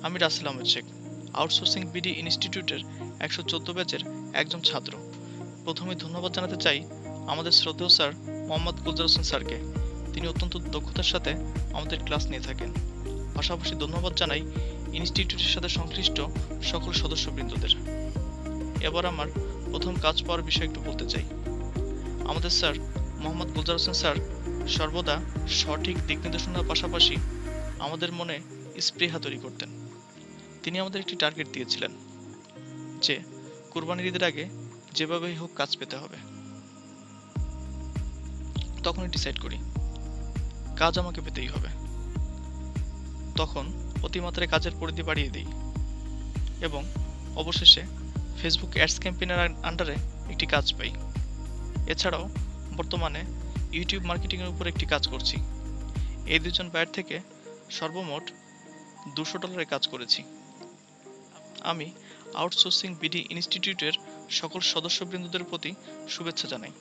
আমি Rasel Ahmed Sheikh, outsourcing BD ইনস্টিটিউটের 114 ব্যাচের একজন ছাত্র। প্রথমেই ধন্যবাদ জানাতে চাই আমাদের শ্রদ্ধেয় স্যার মোহাম্মদ গুলজার হোসেন স্যারকে। তিনি অত্যন্ত দক্ষতার সাথে আমাদের ক্লাস নিয়ে থাকেন। পাশাপাশি ধন্যবাদ জানাই ইনস্টিটিউটের সাথে সংশ্লিষ্ট সকল সদস্যবৃন্দদের। এবার আমার প্রথম কাজ পাওয়ার বিষয়ে একটু বলতে চাই। আমাদের স্যার মোহাম্মদ গুলজার হোসেন স্যার সর্বদা সঠিক দিক নির্দেশনার পাশাপাশি আমাদের মনে স্পৃহা তৈরি করতেন। তিনি আমাদের একটি টার্গেট দিয়েছিলেন যে কুরবানির ঈদের আগে যেভাবেই হোক কাজ পেতে হবে। তখনই ডিসাইড করি কাজ আমাকে পেতেই হবে। তখন অতিমাত্রায় কাজের পরিধি বাড়িয়ে দিই এবং অবশেষে ফেসবুক অ্যাডস ক্যাম্পেইনের আন্ডারে একটি কাজ পাই। এছাড়াও বর্তমানে ইউটিউব মার্কেটিংয়ের উপর একটি কাজ করছি। এই দুজন বাইর থেকে সর্বমোট $200 কাজ করেছি। আমি আউটসোর্সিং বিডি ইনস্টিটিউটের সকল সদস্যবৃন্দদের প্রতি শুভেচ্ছা জানাই।